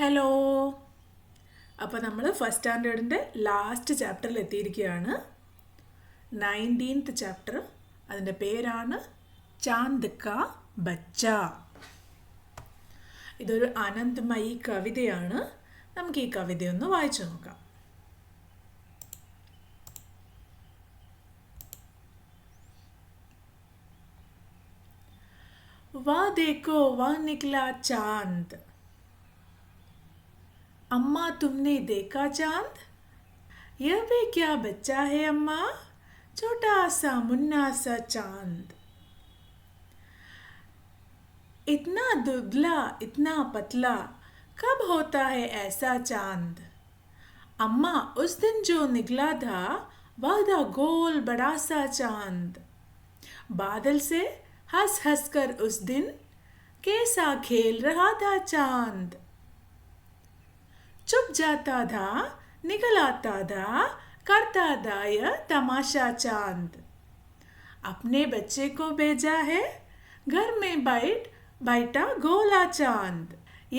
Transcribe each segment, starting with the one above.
Hello. അപ്പോൾ നമ്മൾ first സ്റ്റാൻഡേർഡിൻ്റെ last ചാപ്റ്ററിൽ എത്തിയിരിക്കുകയാണ്. 19th chapter. അതിൻ്റെ പേരാണ് ചാന്ദ് കാ ബച്ച. ഇതൊരു അനന്തമയി കവിതയാണ്. നമുക്ക് ഈ കവിതയൊന്ന് വായിച്ചു നോക്കാം. वाह देखो वह निकला चांद. अम्मा तुमने देखा चांद? यह भी क्या बच्चा है अम्मा, छोटा सा मुन्ना सा चांद. इतना दुबला इतना पतला, कब होता है ऐसा चांद. अम्मा उस दिन जो निकला था वह था गोल बड़ा सा चांद. बादल से हंस हंस कर उस दिन कैसा खेल रहा था चांद. चुप जाता था निकल आता था करता था यह तमाशा चांद. अपने बच्चे को भेजा है घर में बैठा गोला चांद.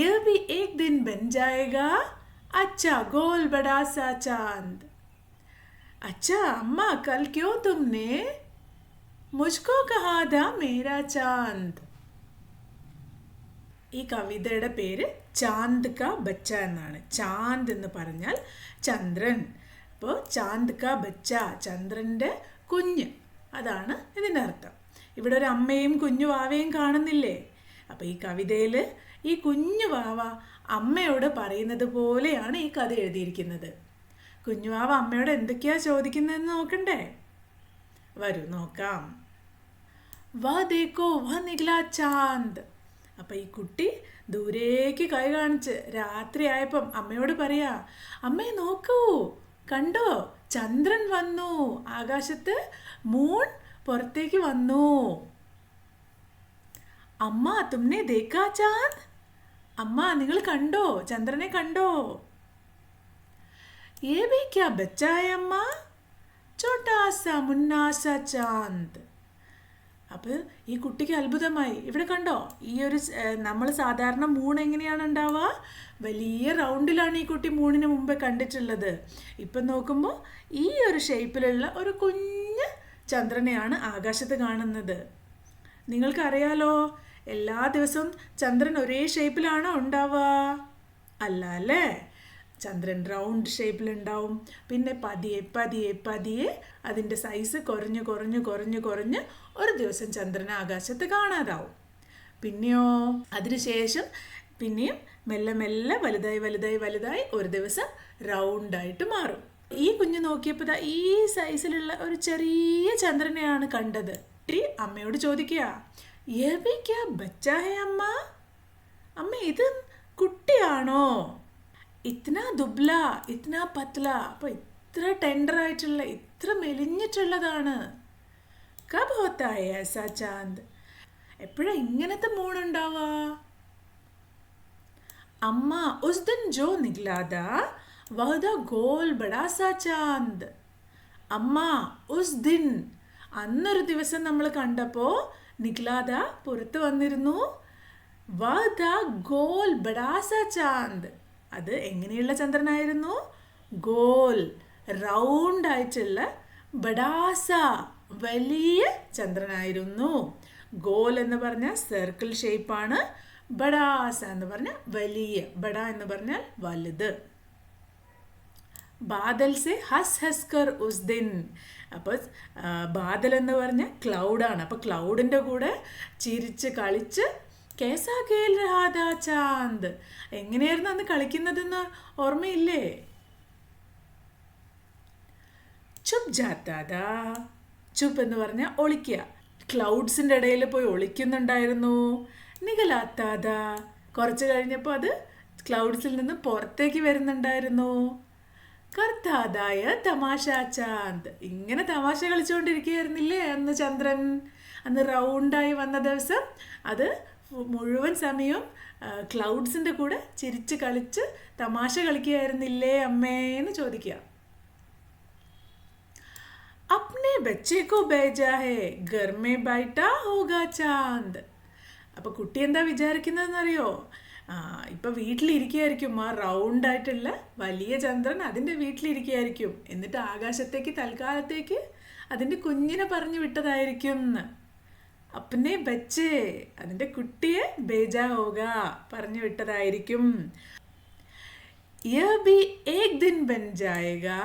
यह भी एक दिन बन जाएगा अच्छा गोल बड़ा सा चांद. अच्छा अम्मा कल क्यों तुमने മുജ്കോ കഹാ ഥാ മേരാ ചാന്ദ്. ഈ കവിതയുടെ പേര് ചാന്ദ് കാ ബച്ച എന്നാണ്. ചാന്ദ് എന്ന് പറഞ്ഞാൽ ചന്ദ്രൻ. അപ്പോൾ ചാന്ദ് കാ ബച്ച, ചന്ദ്രൻ്റെ കുഞ്ഞ്, അതാണ് ഇതിൻ്റെ അർത്ഥം. ഇവിടെ ഒരു അമ്മയും കുഞ്ഞു വാവയും കാണുന്നില്ലേ? അപ്പോൾ ഈ കവിതയിൽ ഈ കുഞ്ഞു വാവ അമ്മയോട് പറയുന്നത് പോലെയാണ് ഈ കഥ എഴുതിയിരിക്കുന്നത്. കുഞ്ഞുവാവ അമ്മയോട് എന്തൊക്കെയാ ചോദിക്കുന്നതെന്ന് നോക്കണ്ടേ? വരൂ നോക്കാം. വാ ദേക്കോ വാ നികലാ ചാന്ദ്. അപ്പം ഈ കുട്ടി ദൂരേക്ക് കൈ കാണിച്ച് രാത്രി ആയപ്പം അമ്മയോട് പറയാ, അമ്മേ നോക്കൂ, കണ്ടോ ചന്ദ്രൻ വന്നു, ആകാശത്ത് മൂൺ പുറത്തേക്ക് വന്നു. അമ്മ തുമ്നെ ദേക്കാ ചാന്ദ്. അമ്മ നിങ്ങൾ കണ്ടോ, ചന്ദ്രനെ കണ്ടോ? ഏ ഭി ക്യാ ബച്ചാ ഹൈ അമ്മ, ചോട്ടാ സാ മുന്നാ സാ ചാന്ദ്. അപ്പോൾ ഈ കുട്ടിക്ക് അത്ഭുതമായി. ഇവിടെ കണ്ടോ, ഈ ഒരു നമ്മൾ സാധാരണ മൂൺ എങ്ങനെയാണ് ഉണ്ടാവുക? വലിയ റൗണ്ടിലാണ് ഈ കുട്ടി മൂണിന് മുമ്പേ കണ്ടിട്ടുള്ളത്. ഇപ്പം നോക്കുമ്പോൾ ഈ ഒരു ഷേപ്പിലുള്ള ഒരു കുഞ്ഞ് ചന്ദ്രനെയാണ് ആകാശത്ത് കാണുന്നത്. നിങ്ങൾക്കറിയാലോ, എല്ലാ ദിവസവും ചന്ദ്രൻ ഒരേ ഷേപ്പിലാണോ ഉണ്ടാവുക? അല്ല അല്ലേ? ചന്ദ്രൻ റൗണ്ട് ഷേപ്പിലുണ്ടാവും. പിന്നെ പതിയെ പതിയെ പതിയെ അതിൻ്റെ സൈസ് കുറഞ്ഞ് കുറഞ്ഞ് കുറഞ്ഞ് കുറഞ്ഞ് ഒരു ദിവസം ചന്ദ്രൻ ആകാശത്ത് കാണാതാവും. പിന്നെയോ അതിനുശേഷം പിന്നെയും മെല്ലെ മെല്ലെ വലുതായി വലുതായി വലുതായി ഒരു ദിവസം റൗണ്ടായിട്ട് മാറും. ഈ കുഞ്ഞ് നോക്കിയപ്പോൾ ഈ സൈസിലുള്ള ഒരു ചെറിയ ചന്ദ്രനെയാണ് കണ്ടത്. അമ്മയോട് ചോദിക്കുക, യേ ഭി ക്യാ ബച്ചാ ഹൈ അമ്മ. അമ്മ ഇത് കുട്ടിയാണോ? ഇത്ര ദുബ്ല ഇത്ര പത്ല, അപ്പോൾ ഇത്ര ടെൻഡറായിട്ടുള്ള ഇത്ര മെലിഞ്ഞിട്ടുള്ളതാണ്. കബ് ഹോത്താ ഹൈ ഐസാ ചാന്ദ്. എപ്പോഴാ ഇങ്ങനത്തെ മൂണുണ്ടാവുക? അമ്മ ഉസ് ദിൻ ജോ നികലാ ഥാ വഹ് ഥാ ഗോൽ ബടാ സാ ചാന്ദ്. അമ്മ ഉസ് ദിൻ, അന്നൊരു ദിവസം നമ്മൾ കണ്ടപ്പോൾ നികലാ ഥാ പുറത്ത് വന്നിരുന്നു, വഹ് ഥാ ഗോൽ ബടാ സാ ചാന്ദ്. അത് എങ്ങനെയുള്ള ചന്ദ്രനായിരുന്നു? ഗോൽ, റൗണ്ട് ആയിട്ടുള്ള, ബഡാസ വലിയ ചന്ദ്രനായിരുന്നു. ഗോൽ എന്ന് പറഞ്ഞാൽ സർക്കിൾ ഷേപ്പാണ്, ബഡാസ എന്ന് പറഞ്ഞാൽ വലിയ, ബഡ എന്ന് പറഞ്ഞാൽ വലുത്. ബാദൽ സെ ഹസ് ഹസ് കർ ഉസ് ദിൻ. അപ്പോൾ ബാദൽ എന്ന് പറഞ്ഞാൽ ക്ലൗഡാണ്. അപ്പോൾ ക്ലൗഡിൻ്റെ കൂടെ ചിരിച്ച് കളിച്ച് കേസാ ഖേൽ രഹാ ഥാ ചാന്ദ്. എങ്ങനെയായിരുന്നു അന്ന് കളിക്കുന്നതെന്ന് ഓർമ്മയില്ലേ? ചുപ് ജാത്താ ഥാ. ചുപ് എന്ന് പറഞ്ഞാൽ ഒളിക്കുക. ക്ലൗഡ്സിൻ്റെ ഇടയിൽ പോയി ഒളിക്കുന്നുണ്ടായിരുന്നു. നികലാത്താ ഥാ, കുറച്ച് കഴിഞ്ഞപ്പോൾ അത് ക്ലൗഡ്സിൽ നിന്ന് പുറത്തേക്ക് വരുന്നുണ്ടായിരുന്നു. കർത്താ ഥാ യഹ് തമാശാ ചാന്ദ്. ഇങ്ങനെ തമാശ കളിച്ചുകൊണ്ടിരിക്കുകയായിരുന്നില്ലേ അന്ന് ചന്ദ്രൻ? അന്ന് റൗണ്ടായി വന്ന ദിവസം അത് മുഴുവൻ സമയവും ക്ലൗഡ്സിൻ്റെ കൂടെ ചിരിച്ച് കളിച്ച് തമാശ കളിക്കുകയായിരുന്നില്ലേ അമ്മേന്ന് ചോദിക്കുക. അപ്നെ ബച്ചേ കോ ഭേജാ ഹേ ഘർ മേ ബൈഠാ ഹോഗാ ചാന്ദ്. അപ്പോൾ കുട്ടി എന്താ വിചാരിക്കുന്നതെന്നറിയോ? ആ ഇപ്പം വീട്ടിലിരിക്കുകയായിരിക്കും, ആ റൗണ്ടായിട്ടുള്ള വലിയ ചന്ദ്രൻ അതിൻ്റെ വീട്ടിലിരിക്കുകയായിരിക്കും. എന്നിട്ട് ആകാശത്തേക്ക് തൽക്കാലത്തേക്ക് അതിൻ്റെ കുഞ്ഞിനെ പറഞ്ഞു വിട്ടതായിരിക്കും എന്ന്. അപ്പനെ ബച്ചേ, അതിൻ്റെ കുട്ടിയെ ബേജാ ഹോഗ, പറഞ്ഞു വിട്ടതായിരിക്കും. യഹ് ഭി ഏക് ദിൻ ബൻ ജായേഗാ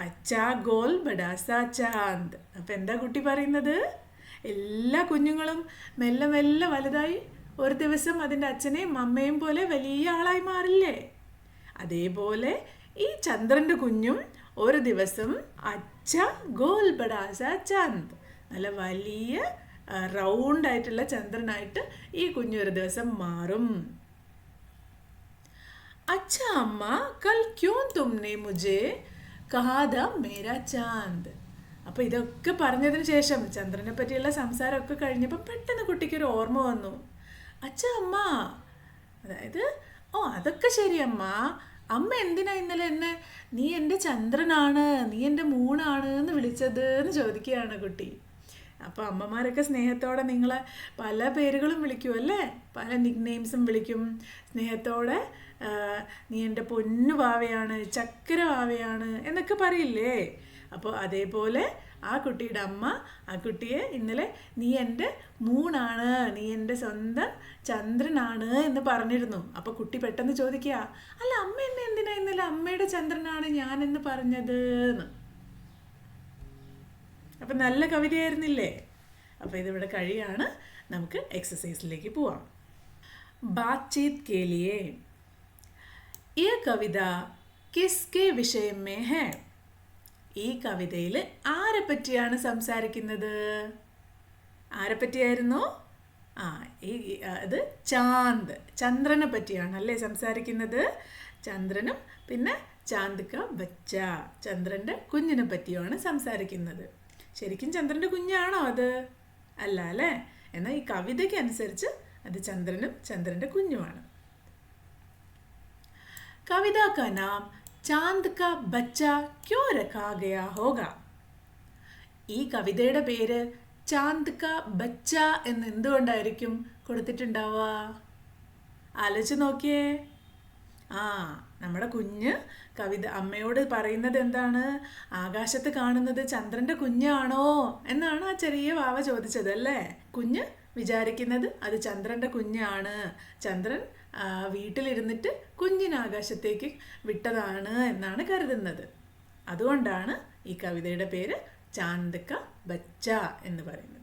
അച്ഛാ ഗോൽ ബഡാ സാ ചാന്ദ്. അപ്പം എന്താ കുട്ടി പറയുന്നത്? എല്ലാ കുഞ്ഞുങ്ങളും മെല്ലെ മെല്ലെ വലുതായി ഒരു ദിവസം അതിൻ്റെ അച്ഛനെയും അമ്മയും പോലെ വലിയ ആളായി മാറില്ലേ? അതേപോലെ ഈ ചന്ദ്രൻ്റെ കുഞ്ഞും ഒരു ദിവസം അച്ഛ ഗോൽ ബഡാ സാ ചാന്ദ്, നല്ല വലിയ റൗണ്ടായിട്ടുള്ള ചന്ദ്രനായിട്ട് ഈ കുഞ്ഞു ഒരു ദിവസം മാറും. अच्छा अम्मा कल क्यों तुमने मुझे कहा था मेरा चांद. അപ്പോൾ ഇതൊക്കെ പറഞ്ഞതിന് ശേഷം ചന്ദ്രനെ പറ്റിയുള്ള സംസാരമൊക്കെ കഴിഞ്ഞപ്പോൾ പെട്ടെന്ന് കുട്ടിക്കൊരു ഓർമ്മ വന്നു. അച്ഛാ അമ്മ, അതായത് അതൊക്കെ ശരി അമ്മ, അമ്മ എന്തിനാ ഇന്നലെ എന്നെ നീ എൻ്റെ ചന്ദ്രനാണ്, നീ എൻ്റെ മൂണാണ് എന്ന് വിളിച്ചത് എന്ന് ചോദിക്കുകയാണ് കുട്ടി. അപ്പോൾ അമ്മമാരൊക്കെ സ്നേഹത്തോടെ നിങ്ങളെ പല പേരുകളും വിളിക്കും അല്ലേ, പല നിക് നെയിംസും വിളിക്കും സ്നേഹത്തോടെ. നീ എൻ്റെ പൊന്നു വാവയാണ്, ചക്കര വാവയാണ് എന്നൊക്കെ പറയില്ലേ? അപ്പോൾ അതേപോലെ ആ കുട്ടിയുടെ അമ്മ ആ കുട്ടിയെ ഇന്നലെ നീ എൻ്റെ മൂണാണ്, നീ എൻ്റെ സ്വന്തം ചന്ദ്രനാണ് എന്ന് പറഞ്ഞിരുന്നു. അപ്പോൾ കുട്ടി പെട്ടെന്ന് ചോദിക്കുക, അല്ല അമ്മ എന്നെ എന്തിനാ ഇന്നലെ അമ്മയുടെ ചന്ദ്രനാണ് ഞാനെന്ന് പറഞ്ഞത് എന്ന്. അപ്പം നല്ല കവിതയായിരുന്നില്ലേ? അപ്പോൾ ഇതിവിടെ കഴിയാണ്, നമുക്ക് എക്സസൈസിലേക്ക് പോവാം. ബാത്ചീത് കേ ലിയേ ഈ കവിത കിസ്കെ വിഷയം മേ ഹേ. ഈ കവിതയിൽ ആരെ പറ്റിയാണ് സംസാരിക്കുന്നത്? ആരെ പറ്റിയായിരുന്നു? ഇത് ചാന്ദ്, ചന്ദ്രനെ പറ്റിയാണ് അല്ലേ സംസാരിക്കുന്നത്. ചന്ദ്രനും പിന്നെ ചാന്ദ് കാ ബച്ച, ചന്ദ്രൻ്റെ കുഞ്ഞിനെ പറ്റിയാണ് സംസാരിക്കുന്നത്. ശരിക്കും ചന്ദ്രൻ്റെ കുഞ്ഞാണോ അത്? അല്ല അല്ലേ? എന്നാൽ ഈ കവിതയ്ക്ക് അനുസരിച്ച് അത് ചന്ദ്രനും ചന്ദ്രൻ്റെ കുഞ്ഞുമാണ്. കവിത കാ നാം ചാന്ദ് കാ ബച്ച ക്യോ രഖാ ഗയാ ഹോഗ. ഈ കവിതയുടെ പേര് ചാന്ദ് കാ ബച്ച എന്ന് എന്തുകൊണ്ടായിരിക്കും കൊടുത്തിട്ടുണ്ടാവുക? ആലോചിച്ച് നോക്കിയേ. നമ്മുടെ കുഞ്ഞ് കവിത അമ്മയോട് പറയുന്നത് എന്താണ്? ആകാശത്ത് കാണുന്നത് ചന്ദ്രൻ്റെ കുഞ്ഞാണോ എന്നാണ് ആ ചെറിയ വാവ ചോദിച്ചത് അല്ലേ? കുഞ്ഞ് വിചാരിക്കുന്നത് അത് ചന്ദ്രൻ്റെ കുഞ്ഞാണ്, ചന്ദ്രൻ വീട്ടിലിരുന്നിട്ട് കുഞ്ഞിന് ആകാശത്തേക്ക് വിട്ടതാണ് എന്നാണ് കരുതുന്നത്. അതുകൊണ്ടാണ് ഈ കവിതയുടെ പേര് ചാന്ദ് കാ ബച്ച എന്ന് പറയുന്നത്.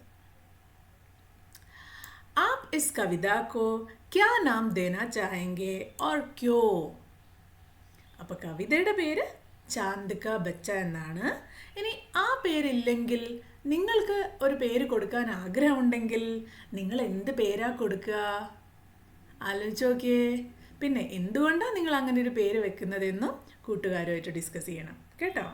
आप इस कविता को क्या नाम देना चाहेंगे और क्यों? അപ്പോൾ കവിതയുടെ പേര് ചാന്ദ് കാ ബച്ച എന്നാണ്. ഇനി ആ പേരില്ലെങ്കിൽ നിങ്ങൾക്ക് ഒരു പേര് കൊടുക്കാൻ ആഗ്രഹമുണ്ടെങ്കിൽ നിങ്ങൾ എന്ത് പേരാ കൊടുക്കുക? ആലോചിച്ച് നോക്കിയേ. പിന്നെ എന്തുകൊണ്ടാണ് നിങ്ങൾ അങ്ങനെ ഒരു പേര് വെക്കുന്നതെന്നും കൂട്ടുകാരുമായിട്ട് ഡിസ്കസ് ചെയ്യണം കേട്ടോ.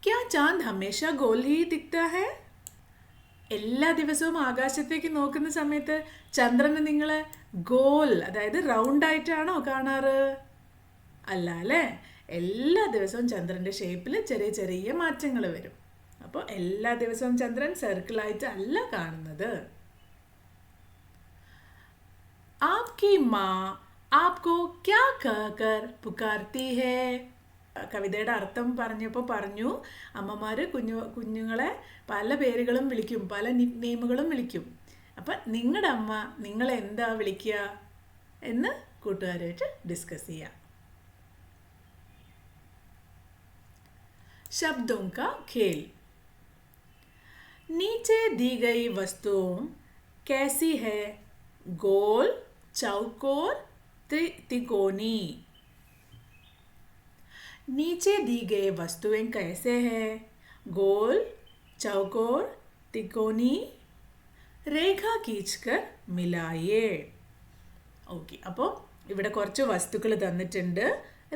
ക്യാ ചാന്ദ് ഹമേശ ഗോൽ ഹി ദിഖ്താ ഹൈ? എല്ലാ ദിവസവും ആകാശത്തേക്ക് നോക്കുന്ന സമയത്ത് ചന്ദ്രനെ നിങ്ങൾ ഗോൽ, അതായത് റൗണ്ടായിട്ടാണോ കാണാറ്? അല്ല അല്ലേ? എല്ലാ ദിവസവും ചന്ദ്രൻ്റെ ഷേപ്പിൽ ചെറിയ ചെറിയ മാറ്റങ്ങൾ വരും. അപ്പോൾ എല്ലാ ദിവസവും ചന്ദ്രൻ സർക്കിളായിട്ട് അല്ല കാണുന്നത്. ആപ്കി മാ ആപ്കോ ക്യാ കഹകർ പുകാർത്തി ഹേ? കവിതയുടെ അർത്ഥം പറഞ്ഞപ്പോൾ പറഞ്ഞു, അമ്മമാർ കുഞ്ഞുങ്ങളെ പല പേരുകളും വിളിക്കും, പല നിക് നെയിമുകളും വിളിക്കും. അപ്പം നിങ്ങളുടെ അമ്മ നിങ്ങളെ എന്താ വിളിക്കുക എന്ന് കൂട്ടുകാരുമായിട്ട് ഡിസ്കസ് ചെയ്യാം. शब्दों का खेल. नीचे दी गई वस्तुओं कैसी है? गोल, चौकोर, त्रिकोणी. नीचे दी गई वस्तुएं कैसे हैं? गोल, चौकोर, त्रिकोणी. രേഖ കീച്ച്കർ മിലായേ. ഓക്കെ, അപ്പോൾ ഇവിടെ കുറച്ച് വസ്തുക്കൾ തന്നിട്ടുണ്ട്,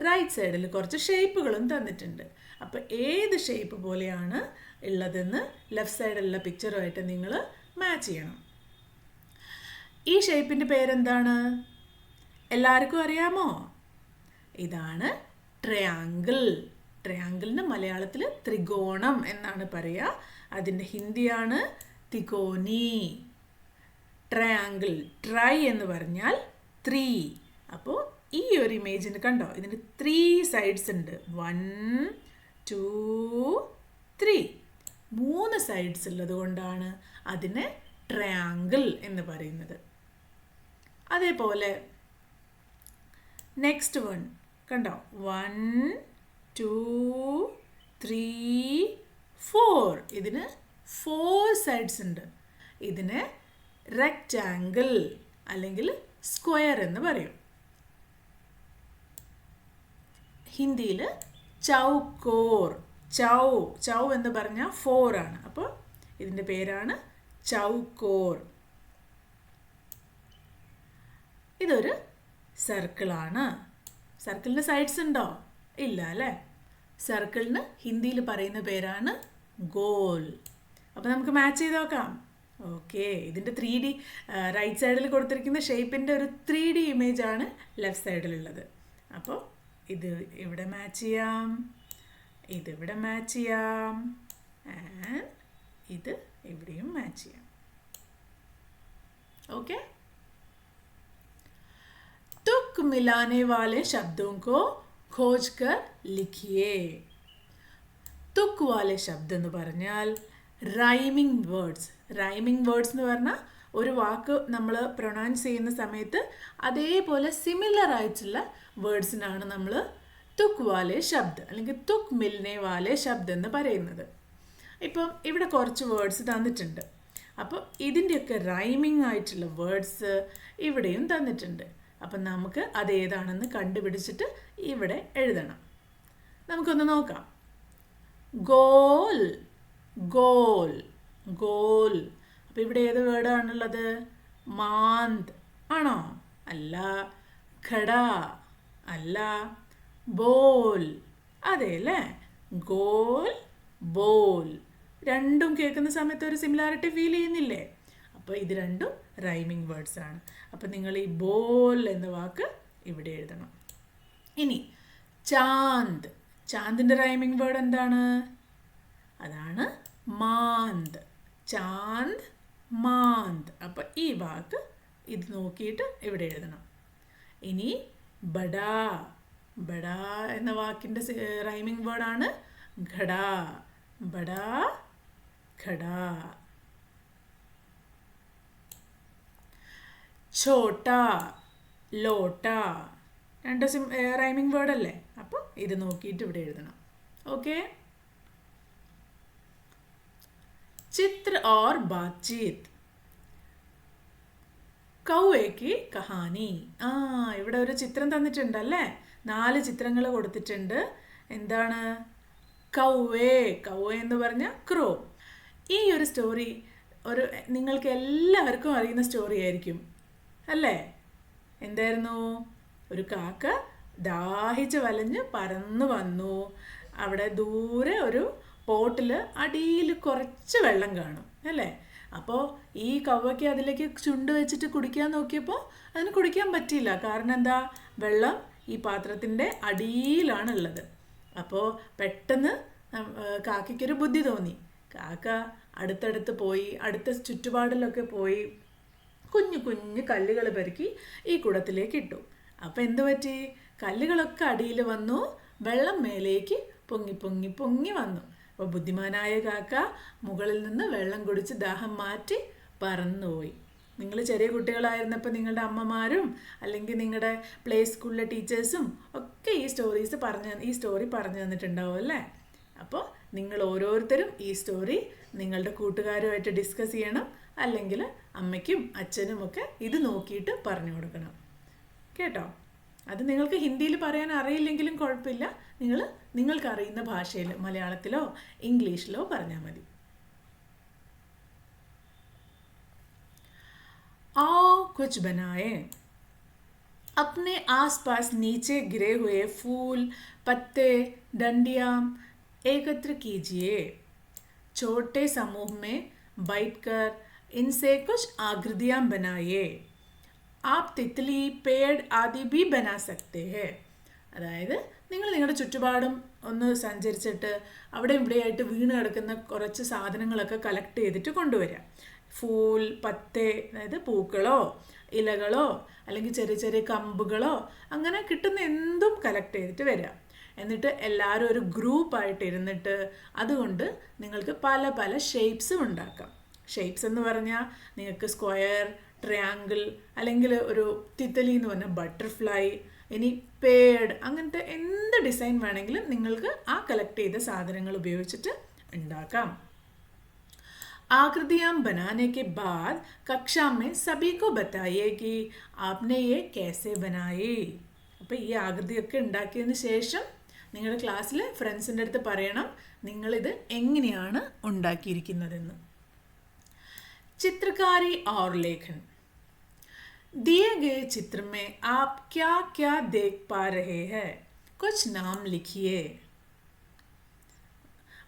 റൈറ്റ് സൈഡിൽ കുറച്ച് ഷേപ്പുകളും തന്നിട്ടുണ്ട്. അപ്പോൾ ഏത് ഷേപ്പ് പോലെയാണ് ഉള്ളതെന്ന് ലെഫ്റ്റ് സൈഡിലുള്ള പിക്ചറുമായിട്ട് നിങ്ങൾ മാച്ച് ചെയ്യണം. ഈ ഷേപ്പിൻ്റെ പേരെന്താണ്? എല്ലാവർക്കും അറിയാമോ? ഇതാണ് ട്രയാങ്കിൾ. ട്രയാങ്കിളിന് മലയാളത്തിൽ ത്രികോണം എന്നാണ് പറയുക. അതിൻ്റെ ഹിന്ദിയാണ് തികോനി. ട്രയാങ്കിൾ. ട്രൈ എന്ന് പറഞ്ഞാൽ 3. അപ്പോൾ ഈ ഒരു ഇമേജിന് കണ്ടോ, ഇതിന് 3 സൈഡ്സ് ഉണ്ട്. 1 2 3. 3 സൈഡ്സ് ഉള്ളത് കൊണ്ടാണ് അതിനെ ട്രയാങ്കിൾ എന്ന് പറയുന്നത്. അതേപോലെ നെക്സ്റ്റ് വൺ കണ്ടോ, 1 2 3 4. ഇതിന് 4 സൈഡ്സ് ഉണ്ട്. ഇതിനെ റെക്റ്റാങ്കിൾ അല്ലെങ്കിൽ സ്ക്വയർ എന്ന് പറയും. ഹിന്ദിയിൽ ചൗക്കോർ. ചൗ എന്ന് പറഞ്ഞാൽ 4 ആണ്. അപ്പോൾ ഇതിൻ്റെ പേരാണ് ചൗക്കോർ. ഇതൊരു സർക്കിളാണ്. സർക്കിളിന് സൈഡ്സ് ഉണ്ടോ? ഇല്ല അല്ലേ. സർക്കിളിന് ഹിന്ദിയിൽ പറയുന്ന പേരാണ് ഗോൽ. അപ്പോൾ നമുക്ക് മാച്ച് ചെയ്ത് നോക്കാം. ഓക്കെ, ഇതിൻ്റെ 3D റൈറ്റ് സൈഡിൽ കൊടുത്തിരിക്കുന്ന ഷേപ്പിൻ്റെ ഒരു 3D ഇമേജാണ് ലെഫ്റ്റ് സൈഡിലുള്ളത്. അപ്പോൾ ഇത് ഇവിടെ മാച്ച് ചെയ്യാം, ഇതിവിടെ മാച്ച് ചെയ്യാം, ആൻഡ് ഇത് ഇവിടെയും മാച്ച് ചെയ്യാം. ഓക്കെ, तुक मिलाने वाले शब्दों को खोज कर लिखिए. തുക്ക് വാലെ ശബ്ദം എന്ന് പറഞ്ഞാൽ റൈമിംഗ് വേർഡ്സ്. റൈമിംഗ് വേർഡ്സ് എന്ന് പറഞ്ഞാൽ ഒരു വാക്ക് നമ്മൾ പ്രൊനൗൺസ് ചെയ്യുന്ന സമയത്ത് അതേപോലെ സിമിലർ ആയിട്ടുള്ള വേർഡ്സിനാണ് നമ്മൾ തുക്ക് വാലെ ശബ്ദ് അല്ലെങ്കിൽ തുക്ക് മിൽനെ വാലെ ശബ്ദ് എന്ന് പറയുന്നത്. ഇപ്പം ഇവിടെ കുറച്ച് വേർഡ്സ് തന്നിട്ടുണ്ട്. അപ്പോൾ ഇതിൻ്റെയൊക്കെ റൈമിംഗ് ആയിട്ടുള്ള വേർഡ്സ് ഇവിടെയും തന്നിട്ടുണ്ട്. അപ്പം നമുക്ക് അതേതാണെന്ന് കണ്ടുപിടിച്ചിട്ട് ഇവിടെ എഴുതണം. നമുക്കൊന്ന് നോക്കാം. ഗോൽ, ഗോൽ, ഗോൽ. അപ്പോൾ ഇവിടെ ഏത് വേർഡാണുള്ളത്? മാന്ത് ആണോ? അല്ല. ഖട അല്ല. ബോൽ, അതെ അല്ലേ. ഗോൽ, ബോൽ. രണ്ടും കേൾക്കുന്ന സമയത്ത് ഒരു സിമിലാരിറ്റി ഫീൽ ചെയ്യുന്നില്ലേ? അപ്പോൾ ഇത് രണ്ടും റൈമിംഗ് വേർഡ്സ് ആണ്. അപ്പോൾ നിങ്ങൾ ഈ ബോൽ എന്ന വാക്ക് ഇവിടെ എഴുതണം. ഇനി ചാന്ത്. ചാന്തിൻ്റെ റൈമിംഗ് വേർഡ് എന്താണ്? അതാണ് മാന്ത്. ചാന്ത്, മാന്ത്. അപ്പോൾ ഈ വാക്ക് ഇത് നോക്കിയിട്ട് ഇവിടെ എഴുതണം. ഇനി ബഡാ. ബഡാ എന്ന വാക്കിൻ്റെ റൈമിംഗ് വേർഡാണ് ഘടാ. ബഡാ, ഘടാ. ഛോട്ട, ലോട്ട. രണ്ട് റൈമിംഗ് വേർഡ് അല്ലേ? അപ്പോൾ ഇത് നോക്കിയിട്ട് ഇവിടെ എഴുതണം. ഓക്കെ, ചിത്ര ഓർ ബാത്ചീത്. കൗവേക്ക് കഹാനി. ഇവിടെ ഒരു ചിത്രം തന്നിട്ടുണ്ടല്ലേ. 4 ചിത്രങ്ങൾ കൊടുത്തിട്ടുണ്ട്. എന്താണ്? കൗവേ. കൗവേ എന്ന് പറഞ്ഞാൽ ക്രോ. ഈ ഒരു സ്റ്റോറി നിങ്ങൾക്ക് എല്ലാവർക്കും അറിയുന്ന സ്റ്റോറി ആയിരിക്കും അല്ലേ? എന്തായിരുന്നു? ഒരു കാക്ക ദാഹിച്ച് വലഞ്ഞ് പറന്ന് വന്നു. അവിടെ ദൂരെ ഒരു പോട്ടിൽ അടിയിൽ കുറച്ച് വെള്ളം കാണും അല്ലേ? അപ്പോൾ ഈ കൗവയ്ക്ക് അതിലേക്ക് ചുണ്ട് വെച്ചിട്ട് കുടിക്കാൻ നോക്കിയപ്പോൾ അതിന് കുടിക്കാൻ പറ്റിയില്ല. കാരണം എന്താ? വെള്ളം ഈ പാത്രത്തിൻ്റെ അടിയിലാണുള്ളത്. അപ്പോൾ പെട്ടെന്ന് കാക്കയ്ക്കൊരു ബുദ്ധി തോന്നി. കാക്ക അടുത്തടുത്ത് പോയി, അടുത്ത ചുറ്റുപാടിലൊക്കെ പോയി കുഞ്ഞു കുഞ്ഞു കല്ലുകൾ പെറുക്കി ഈ കുടത്തിലേക്ക് ഇട്ടു. അപ്പോൾ എന്ത് പറ്റി? കല്ലുകളൊക്കെ അടിയിൽ വന്നു, വെള്ളം മേലേക്ക് പൊങ്ങി പൊങ്ങി പൊങ്ങി വന്നു. അപ്പോൾ ബുദ്ധിമാനായ കാക്ക മുകളിൽ നിന്ന് വെള്ളം കുടിച്ച് ദാഹം മാറ്റി പറന്നുപോയി. നിങ്ങൾ ചെറിയ കുട്ടികളായിരുന്നപ്പോൾ നിങ്ങളുടെ അമ്മമാരും അല്ലെങ്കിൽ നിങ്ങളുടെ പ്ലേ സ്കൂളിലെ ടീച്ചേഴ്സും ഒക്കെ ഈ സ്റ്റോറി പറഞ്ഞു തന്നിട്ടുണ്ടാവും അല്ലേ? അപ്പോൾ നിങ്ങൾ ഓരോരുത്തരും ഈ സ്റ്റോറി നിങ്ങളുടെ കൂട്ടുകാരുമായിട്ട് ഡിസ്കസ് ചെയ്യണം. അല്ലെങ്കിൽ അമ്മയ്ക്കും അച്ഛനും ഒക്കെ ഇത് നോക്കിയിട്ട് പറഞ്ഞു കൊടുക്കണം കേട്ടോ. അത് നിങ്ങൾക്ക് ഹിന്ദിയിൽ പറയാൻ അറിയില്ലെങ്കിലും കുഴപ്പമില്ല. നിങ്ങൾക്ക് അറിയുന്ന ഭാഷയിൽ മലയാളത്തിലോ ഇംഗ്ലീഷിലോ പറഞ്ഞാൽ മതി. आओ कुछ बनाएं. अपने आसपास नीचे गिरे हुए फूल, पत्ते, डंडियाँ एकत्र कीजिए. छोटे समूह में बैठकर इनसे कुछ आकृतियाँ बनाइए. आप तितली, पेड़ आदि भी बना सकते हैं. അതായത് നിങ്ങൾ നിങ്ങളുടെ ചുറ്റുപാടും ഒന്ന് സഞ്ചരിച്ചിട്ട് അവിടെ ഇവിടെയായിട്ട് വീണ് കിടക്കുന്ന കുറച്ച് സാധനങ്ങളൊക്കെ കളക്ട് ചെയ്തിട്ട് കൊണ്ടുവരിക. ഫൂൽ പത്തേ, അതായത് പൂക്കളോ ഇലകളോ അല്ലെങ്കിൽ ചെറിയ ചെറിയ കമ്പുകളോ അങ്ങനെ കിട്ടുന്ന എന്തും കളക്ട് ചെയ്തിട്ട് വരിക. എന്നിട്ട് എല്ലാവരും ഒരു ഗ്രൂപ്പായിട്ട് ഇരുന്നിട്ട് അതുകൊണ്ട് നിങ്ങൾക്ക് പല പല ഷേപ്സും ഉണ്ടാക്കാം. ഷേപ്സ് എന്ന് പറഞ്ഞാൽ നിങ്ങൾക്ക് സ്ക്വയർ, ട്രയാങ്കിൾ, അല്ലെങ്കിൽ ഒരു തിത്തലി എന്ന് പറഞ്ഞാൽ ബട്ടർഫ്ലൈ, ഇനി പേഡ്, അങ്ങനത്തെ എന്ത് ഡിസൈൻ വേണമെങ്കിലും നിങ്ങൾക്ക് ആ കളക്ട് ചെയ്ത സാധനങ്ങൾ ഉപയോഗിച്ചിട്ട് ഉണ്ടാക്കാം. आकृतियाँ बनाने के बाद कक्षा में सभी को बताइए कि आपने ये कैसे बनाई. അപ്പോൾ ഈ ആകൃതിയൊക്കെ ഉണ്ടാക്കിയതിന് ശേഷം നിങ്ങളുടെ ക്ലാസ്സിൽ ഫ്രണ്ട്സിൻ്റെ അടുത്ത് പറയണം നിങ്ങളിത് എങ്ങനെയാണ് ഉണ്ടാക്കിയിരിക്കുന്നതെന്ന്. चित्रकारी और लेखन. दिए गए चित्र में आप क्या क्या देख पा रहे हैं? कुछ नाम लिखिए.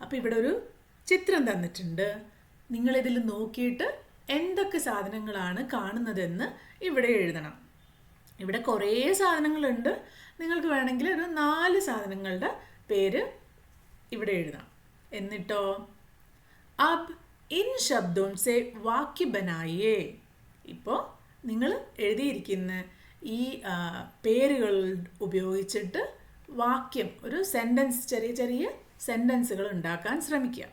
അപ്പോൾ ഇവിടെ ഒരു ചിത്രം തന്നിട്ടുണ്ട്. നിങ്ങളിതിൽ നോക്കിയിട്ട് എന്തൊക്കെ സാധനങ്ങളാണ് കാണുന്നതെന്ന് ഇവിടെ എഴുതണം. ഇവിടെ കുറേ സാധനങ്ങളുണ്ട്. നിങ്ങൾക്ക് വേണമെങ്കിൽ ഒരു 4 സാധനങ്ങളുടെ പേര് ഇവിടെ എഴുതാം. എന്നിട്ടോ അബ് ഇൻ ശബ്ദോं से वाक्य बनाइए. ഇപ്പോൾ നിങ്ങൾ എഴുതിയിരിക്കുന്ന ഈ പേരുകൾ ഉപയോഗിച്ചിട്ട് വാക്യം, ഒരു സെൻറ്റൻസ്, ചെറിയ ചെറിയ സെൻറ്റൻസുകൾ ഉണ്ടാക്കാൻ ശ്രമിക്കുക.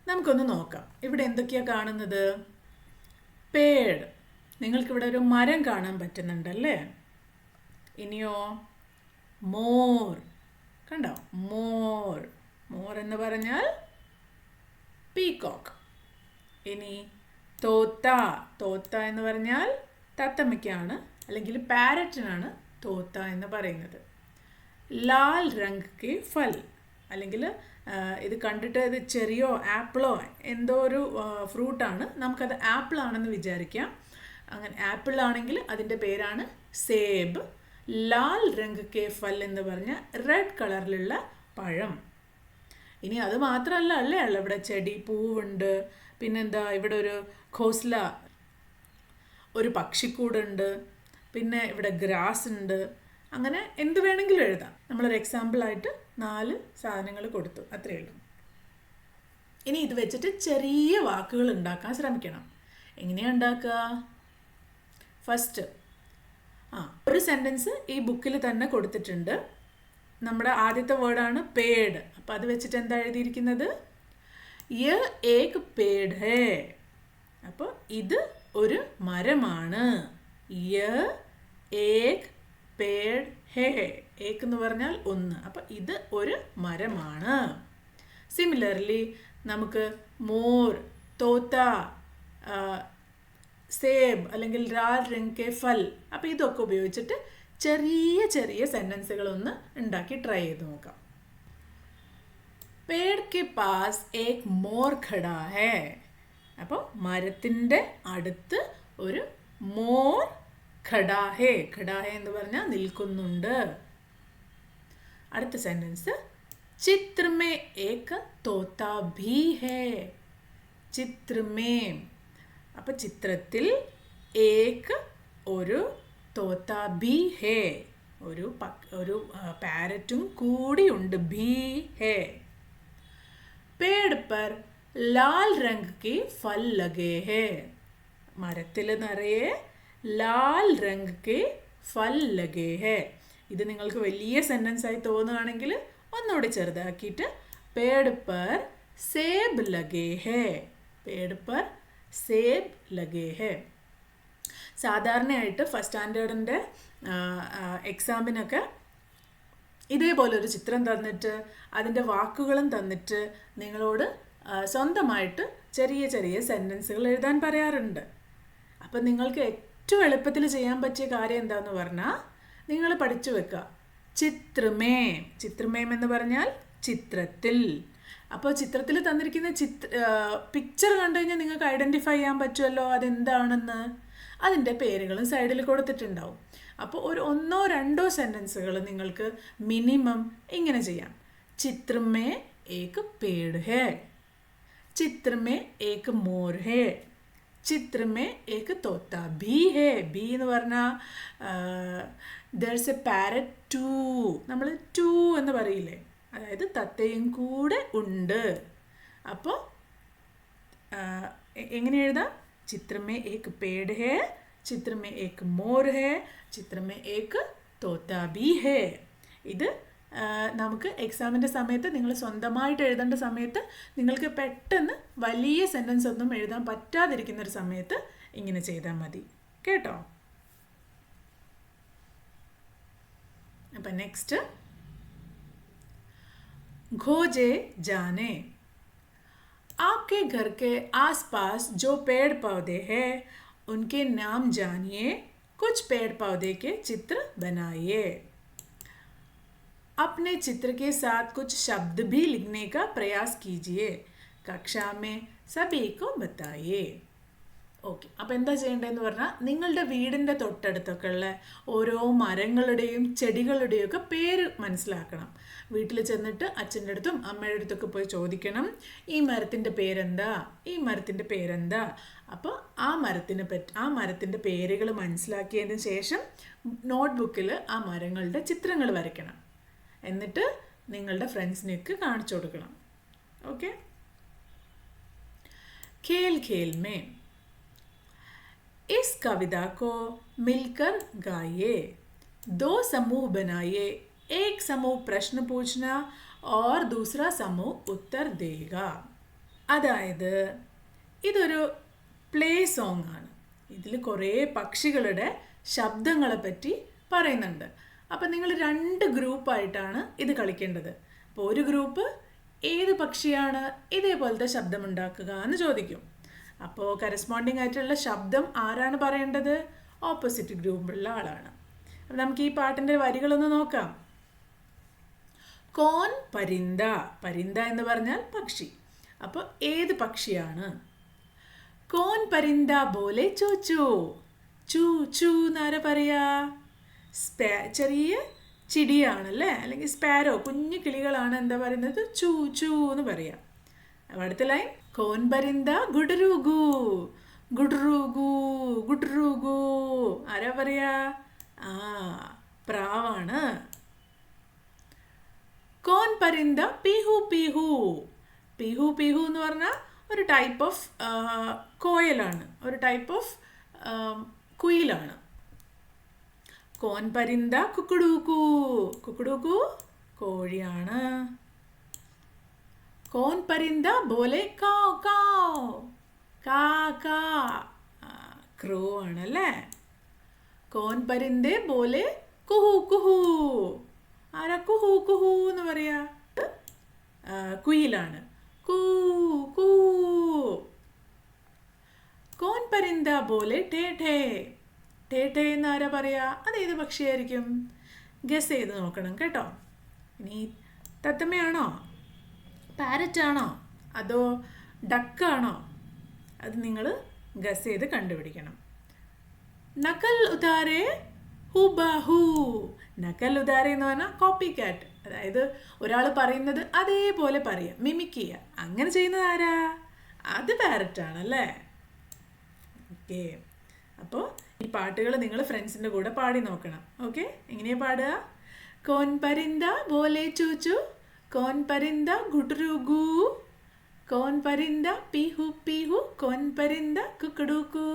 നമുക്കൊന്ന് നോക്കാം. ഇവിടെ എന്തൊക്കെയാണ് കാണുന്നത്? പേഡ്, നിങ്ങൾക്കിവിടെ ഒരു മരം കാണാൻ പറ്റുന്നുണ്ടല്ലേ? ഇനിയോ മോർ, കണ്ടോ? മോർ, മോർ എന്ന് പറഞ്ഞാൽ പീകോക്ക്. ഇനി തോത്ത, തോത്ത എന്ന് പറഞ്ഞാൽ തത്തമ്മയ്ക്കാണ് അല്ലെങ്കിൽ പാരറ്റിനാണ് തോത്ത എന്ന് പറയുന്നത്. ലാൽ രംഗ് കെ ഫൽ, അല്ലെങ്കിൽ ഇത് കണ്ടിട്ട് ഇത് ചെറിയോ ആപ്പിളോ എന്തോ ഒരു ഫ്രൂട്ടാണ്, നമുക്കത് ആപ്പിളാണെന്ന് വിചാരിക്കാം. അങ്ങനെ ആപ്പിളാണെങ്കിൽ അതിൻ്റെ പേരാണ് സേബ്. ലാൽ രംഗ് കെ ഫൽ എന്ന് പറഞ്ഞാൽ റെഡ് കളറിലുള്ള പഴം. ഇനി അത് മാത്രമല്ല അല്ലേ ഉള്ളു, ഇവിടെ ചെടി, പൂവുണ്ട്, പിന്നെന്താ ഇവിടെ ഒരു ഘോസ്ല, ഒരു പക്ഷിക്കൂടുണ്ട്, പിന്നെ ഇവിടെ ഗ്രാസ് ഉണ്ട്. അങ്ങനെ എന്ത് വേണമെങ്കിലും എഴുതാം. നമ്മളൊരു എക്സാമ്പിളായിട്ട് 4 സാധനങ്ങൾ കൊടുത്തു, അത്രയേ ഉള്ളൂ. ഇനി ഇത് വെച്ചിട്ട് ചെറിയ വാക്കുകൾ ഉണ്ടാക്കാൻ ശ്രമിക്കണം. എങ്ങനെയാണ് ഉണ്ടാക്കുക? ഫസ്റ്റ് ഒരു സെൻറ്റൻസ് ഈ ബുക്കിൽ തന്നെ കൊടുത്തിട്ടുണ്ട്. നമ്മുടെ ആദ്യത്തെ വേർഡാണ് പേഡ്. അപ്പം അത് വെച്ചിട്ട് എന്താ എഴുതിയിരിക്കുന്നത്? യ ഏക് പേഡ് ഹേ. അപ്പോൾ ഇത് ഒരു മരമാണ്. യ ഏക് പേഡ് ഹേ. ഏക് എന്ന് പറഞ്ഞാൽ 1. അപ്പം ഇത് ഒരു മരമാണ്. സിമിലർലി നമുക്ക് മോർ, തോത്ത, സേബ് അല്ലെങ്കിൽ ലാൽ രംഗ് കെ ഫൽ, അപ്പോൾ ഇതൊക്കെ ഉപയോഗിച്ചിട്ട് ചെറിയ ചെറിയ സെൻറ്റൻസുകളൊന്ന് ഉണ്ടാക്കി ട്രൈ ചെയ്ത് നോക്കാം. പേഡ് കെ പാസ് ഏക് മോർ ഖടാ ഹേ. അപ്പോൾ മരത്തിൻ്റെ അടുത്ത് ഒരു മോർ ഖടാ ഹേ. ഖടാ ഹേ എന്ന് പറഞ്ഞാൽ നിൽക്കുന്നുണ്ട്. അടുത്ത സെൻറ്റൻസ് ചിത്ര മേ ഏക് തോത്ത ഭീ ഹേ. ചിത്ര മേ, അപ്പോൾ ചിത്രത്തിൽ ഏക് ഒരു തോത്ത ഭീ ഹേ, ഒരു പാരറ്റും കൂടിയുണ്ട്. ഭീ ഹേ. പേട് പർ ലാൽ രംഗ് കി ഫൽ ലഗേ ഹേ. മരത്തിൽ നിറയെ ലാൽ രംഗ് കെ ഫൽ ലഗേ ഹേ. ഇത് നിങ്ങൾക്ക് വലിയ സെൻറ്റൻസ് ആയി തോന്നുകയാണെങ്കിൽ ഒന്നുകൂടി ചെറുതാക്കിയിട്ട് പേട് പർ സേബ് ലഗേ ഹേ. പേട് പർ സേബ് ലഗേ ഹേ. സാധാരണയായിട്ട് ഫസ്റ്റ് സ്റ്റാൻഡേർഡിൻ്റെ എക്സാമിനൊക്കെ ഇതേപോലൊരു ചിത്രം തന്നിട്ട് അതിൻ്റെ വാക്കുകളും തന്നിട്ട് നിങ്ങളോട് സ്വന്തമായിട്ട് ചെറിയ ചെറിയ സെൻറ്റൻസുകൾ എഴുതാൻ പറയാറുണ്ട്. അപ്പം നിങ്ങൾക്ക് ഏറ്റവും എളുപ്പത്തിൽ ചെയ്യാൻ പറ്റിയ കാര്യം എന്താണെന്ന് പറഞ്ഞാൽ നിങ്ങൾ പഠിച്ചു വെക്കുക. ചിത്രമേം. ചിത്രമേം എന്ന് പറഞ്ഞാൽ ചിത്രത്തിൽ. അപ്പോൾ ചിത്രത്തിൽ തന്നിരിക്കുന്ന പിക്ചർ കണ്ടു കഴിഞ്ഞാൽ നിങ്ങൾക്ക് ഐഡൻറ്റിഫൈ ചെയ്യാൻ പറ്റുമല്ലോ അതെന്താണെന്ന്. അതിൻ്റെ പേരുകളും സൈഡിൽ കൊടുത്തിട്ടുണ്ടാവും. അപ്പോൾ ഒരു 1-2 സെൻറ്റൻസുകൾ നിങ്ങൾക്ക് മിനിമം ഇങ്ങനെ ചെയ്യാം. ചിത്രമേ ഏക് പേട് ഹേ. ചിത്രമേ ഏക് മോർ ഹേ. ചിത്രമേ ഏക് തോത്ത ഭീ ഹേ. ഭീ എന്ന് പറഞ്ഞാൽ there's a parrot too. നമ്മൾ ടു എന്ന് പറയില്ലേ, അതായത് തത്തയും കൂടെ ഉണ്ട്. അപ്പോൾ എങ്ങനെ എഴുതാം? ചിത്ര में एक पेड़ है, ചിത്ര में एक मोर है, ചിത്ര में एक तोता भी है. ഇത് നമുക്ക് എക്സാമിൻ്റെ സമയത്ത് നിങ്ങൾ സ്വന്തമായിട്ട് എഴുതേണ്ട സമയത്ത് നിങ്ങൾക്ക് പെട്ടെന്ന് വലിയ സെൻറ്റൻസ് ഒന്നും എഴുതാൻ പറ്റാതിരിക്കുന്നൊരു സമയത്ത് ഇങ്ങനെ ചെയ്താൽ മതി കേട്ടോ. അപ്പം നെക്സ്റ്റ് खोजे जाने. आपके घर के आसपास जो पेड़ पौधे हैं उनके नाम जानिए. कुछ पेड़ पौधे के चित्र बनाइए. अपने चित्र के साथ कुछ शब्द भी लिखने का प्रयास कीजिए. कक्षा में सभी को बताइए. ഓക്കെ, അപ്പോൾ എന്താ ചെയ്യേണ്ടതെന്ന് പറഞ്ഞാൽ നിങ്ങളുടെ വീടിൻ്റെ തൊട്ടടുത്തൊക്കെ ഉള്ള ഓരോ മരങ്ങളുടെയും ചെടികളുടെയും ഒക്കെ പേര് മനസ്സിലാക്കണം. വീട്ടിൽ ചെന്നിട്ട് അച്ഛൻ്റെ അടുത്തും അമ്മയുടെ അടുത്തൊക്കെ പോയി ചോദിക്കണം, ഈ മരത്തിൻ്റെ പേരെന്താ, ഈ മരത്തിൻ്റെ പേരെന്താ. അപ്പോൾ ആ മരത്തിൻ്റെ പേരുകൾ മനസ്സിലാക്കിയതിന് ശേഷം നോട്ട്ബുക്കിൽ ആ മരങ്ങളുടെ ചിത്രങ്ങൾ വരയ്ക്കണം. എന്നിട്ട് നിങ്ങളുടെ ഫ്രണ്ട്സിനൊക്കെ കാണിച്ചു കൊടുക്കണം. ഓക്കെ. खेल खेल में. इस कविता को मिलकर गाइए. 2 समूह बनाइए. एक समूह प्रश्न पूछना और दूसरा समूह उत्तर देगा. അതായത് ഇതൊരു പ്ലേ സോങ് ആണ്. ഇതിൽ കുറേ പക്ഷികളുടെ ശബ്ദങ്ങളെ പറ്റി പറയുന്നുണ്ട്. അപ്പം നിങ്ങൾ 2 ഗ്രൂപ്പായിട്ടാണ് ഇത് കളിക്കേണ്ടത്. അപ്പോൾ ഒരു ഗ്രൂപ്പ് ഏത് പക്ഷിയാണ് ഇതേപോലത്തെ ശബ്ദമുണ്ടാക്കുക എന്ന് ചോദിക്കും. അപ്പോൾ കറസ്പോണ്ടിങ് ആയിട്ടുള്ള ശബ്ദം ആരാണ് പറയേണ്ടത്? ഓപ്പോസിറ്റ് ഗ്രൂപ്പിലുള്ള ആളാണ്. അപ്പം നമുക്ക് ഈ പാട്ടിൻ്റെ വരികളൊന്ന് നോക്കാം. കോൻ പരിന്ത. പരിന്ത എന്ന് പറഞ്ഞാൽ പക്ഷി. അപ്പോൾ ഏത് പക്ഷിയാണ്? കോൻ പരിന്ത പോലെ ചൂച്ചു. ചൂ ചൂ എന്നാരാ പറയാ? ചെറിയ ചിടിയാണല്ലേ, അല്ലെങ്കിൽ സ്പാരോ, കുഞ്ഞു കിളികളാണ് എന്താ പറയുന്നത്? ചൂ ചൂ എന്ന് പറയാം. അടുത്ത ലൈൻ, കോൻ പരിന്ത ഗുഡ്രുഗു. ഗുഡ്രുഗു ഗുഡ്രുഗു ആരാ പറയാ? പ്രാവാണ്. കോൻ പരിന്ത പീഹു പീഹു. പീഹു പീഹു എന്ന് പറഞ്ഞാൽ ഒരു ടൈപ്പ് ഓഫ് കോയലാണ്, ഒരു ടൈപ്പ് ഓഫ് കുയിലാണ്. കോൻ പരിന്ത കുക്കുടൂക്കു. കുക്കുടൂക്കു കോഴിയാണ്. കോൻ പരിന്ത ബോലെ കാവ് കാവ്. കാ കാ ക്രോ ആണല്ലേ. കോൻ പരിന്തെ ബോലെ കുഹു കുഹു. ആരാ കുഹു കുഹു എന്ന് പറയാ? കുയിലാണ്. കൂ കൂ. കോൻ പരിന്ത ബോലെ ടേ ടേ. ടേ ടേ എന്നാരാ പറയാ? അതേത് പക്ഷിയായിരിക്കും? ഗസ് ചെയ്ത് നോക്കണം കേട്ടോ. ഇനി തത്തമ്മയാണോ, പാരറ്റാണോ, അതോ ഡക്കാണോ? അത് നിങ്ങൾ ഗസ് ചെയ്ത് കണ്ടുപിടിക്കണം. നക്കൽ ഉതാരെ ഹുബഹു. നക്കൽ ഉതാരെ എന്ന് പറഞ്ഞാൽ കോപ്പി കാറ്റ്. അതായത് ഒരാൾ പറയുന്നത് അതേപോലെ പറയാം, മിമിക് ചെയ്യുക. അങ്ങനെ ചെയ്യുന്നത് ആരാ? അത് പാരറ്റാണല്ലേ. ഓക്കെ. അപ്പോൾ ഈ പാട്ടുകൾ നിങ്ങൾ ഫ്രണ്ട്സിൻ്റെ കൂടെ പാടി നോക്കണം. ഓക്കെ, എങ്ങനെയാ പാടുക? കോൻ Parinda bole ചൂച്ചു. കോൻ Parinda ഗുഡ്രുഗു. കോൻ Parinda പീഹു പീഹു. കോൻ Parinda കുക്കുടൂക്കു.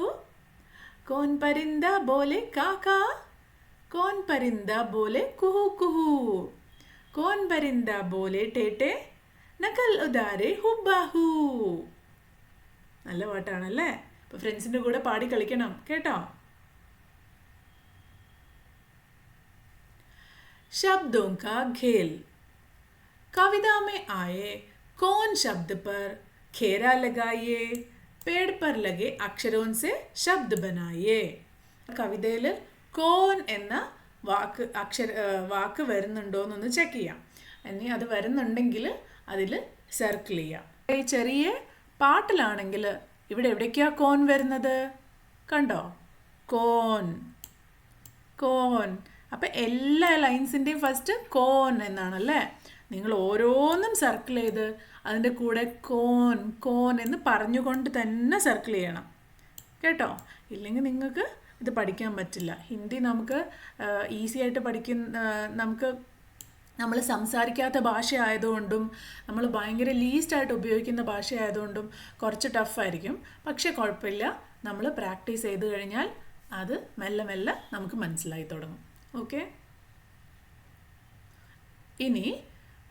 കോൻ Parinda bole കാക്കാ. കോൻ Parinda bole Kuhu Kuhu. കോൻ Parinda bole ടേട്ടെ. നക്കൽ ഉദാരെ ഹുബാഹു. നല്ല പാട്ടാണല്ലേ. അപ്പോൾ ഫ്രണ്ട്സിൻ്റെ കൂടെ പാടി കളിക്കണം കേട്ടോ. शब्दों का खेल. कविता में आए कौन शब्द पर घेरा लगाइए. पेड़ पर लगे अक्षरों से शब्द बनाइए. കവിതയിൽ കോൻ എന്ന വാക്ക് വരുന്നുണ്ടോ എന്നൊന്ന് ചെക്ക് ചെയ്യാം. ഇനി അത് വരുന്നുണ്ടെങ്കിൽ അതിൽ സർക്കിൾ ചെയ്യാം. ഈ ചെറിയ പാട്ടിലാണെങ്കിൽ ഇവിടെ എവിടേക്കാണ് കോൻ വരുന്നത്? കണ്ടോ? കോൻ കോൻ. അപ്പം എല്ലാ ലൈൻസിൻ്റെയും ഫസ്റ്റ് കോൻ എന്നാണല്ലേ. നിങ്ങൾ ഓരോന്നും സർക്കിൾ ചെയ്ത് അതിൻ്റെ കൂടെ കോൻ കോൻ എന്ന് പറഞ്ഞുകൊണ്ട് തന്നെ സർക്കിൾ ചെയ്യണം കേട്ടോ. ഇല്ലെങ്കിൽ നിങ്ങൾക്ക് ഇത് പഠിക്കാൻ പറ്റില്ല. ഹിന്ദി നമുക്ക് ഈസി ആയിട്ട് നമുക്ക് നമ്മൾ സംസാരിക്കാത്ത ഭാഷയായതുകൊണ്ടും നമ്മൾ ഭയങ്കര ലീസ്റ്റായിട്ട് ഉപയോഗിക്കുന്ന ഭാഷയായതുകൊണ്ടും കുറച്ച് ടഫായിരിക്കും. പക്ഷേ കുഴപ്പമില്ല, നമ്മൾ പ്രാക്ടീസ് ചെയ്ത് കഴിഞ്ഞാൽ അത് മെല്ലെ മെല്ലെ നമുക്ക് മനസ്സിലായി തുടങ്ങും. ഓക്കെ, ഇനി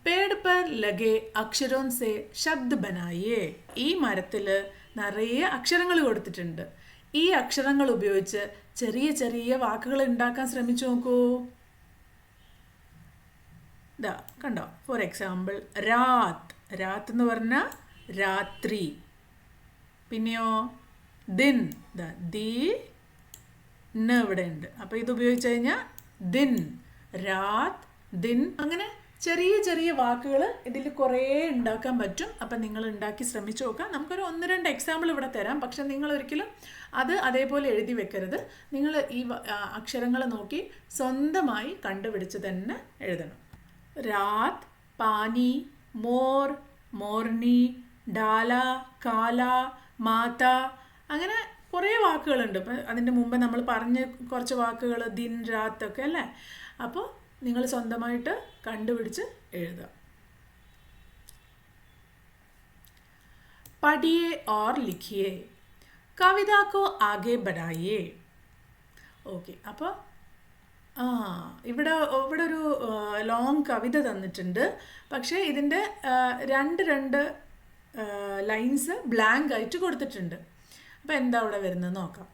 പേട് പർ ലഗേ അക്ഷരോൻ സേ ശബ്ദ ബനായേ. ഈ മരത്തിൽ നിറയെ അക്ഷരങ്ങൾ കൊടുത്തിട്ടുണ്ട്. ഈ അക്ഷരങ്ങൾ ഉപയോഗിച്ച് ചെറിയ ചെറിയ വാക്കുകൾ ഉണ്ടാക്കാൻ ശ്രമിച്ചു നോക്കൂ. ഇതാ കണ്ടോ, ഫോർ എക്സാമ്പിൾ രാത്. രാത്ത് എന്ന് പറഞ്ഞാൽ രാത്രി. പിന്നെയോ ദിൻ, ദി ന് ഇവിടെ ഉണ്ട്. അപ്പോൾ ഇത് ഉപയോഗിച്ച് കഴിഞ്ഞാൽ ദിൻ, രാത്, ദിൻ. അങ്ങനെ ചെറിയ ചെറിയ വാക്കുകൾ ഇതിൽ കുറേ ഉണ്ടാക്കാൻ പറ്റും. അപ്പം നിങ്ങൾ ഉണ്ടാക്കി ശ്രമിച്ചു നോക്കാം. നമുക്കൊരു 1-2 എക്സാമ്പിൾ ഇവിടെ തരാം. പക്ഷെ നിങ്ങൾ ഒരിക്കലും അത് അതേപോലെ എഴുതി വെക്കരുത്. നിങ്ങൾ ഈ അക്ഷരങ്ങൾ നോക്കി സ്വന്തമായി കണ്ടുപിടിച്ച് തന്നെ എഴുതണം. രാത്, പാനി, മോർ, മോർണി, ഡാല, കാല, മാത, അങ്ങനെ കുറേ വാക്കുകളുണ്ട്. ഇപ്പം അതിൻ്റെ മുമ്പ് നമ്മൾ പറഞ്ഞ കുറച്ച് വാക്കുകൾ ദിൻ, രാത്ത് ഒക്കെ അല്ലേ. അപ്പോൾ നിങ്ങൾ സ്വന്തമായിട്ട് കണ്ടുപിടിച്ച് എഴുതുക. പഠിയേ ഓർ ലിഖിയേ, കവിത കോ ആകെ ബഢായിയേ. ഓക്കെ, അപ്പോൾ ഇവിടെ ഒരു ലോങ് കവിത തന്നിട്ടുണ്ട്. പക്ഷേ ഇതിൻ്റെ രണ്ട് ലൈൻസ് ബ്ലാങ്ക് ആയിട്ട് കൊടുത്തിട്ടുണ്ട്. അപ്പോൾ എന്താ അവിടെ വരുന്നത് നോക്കാം.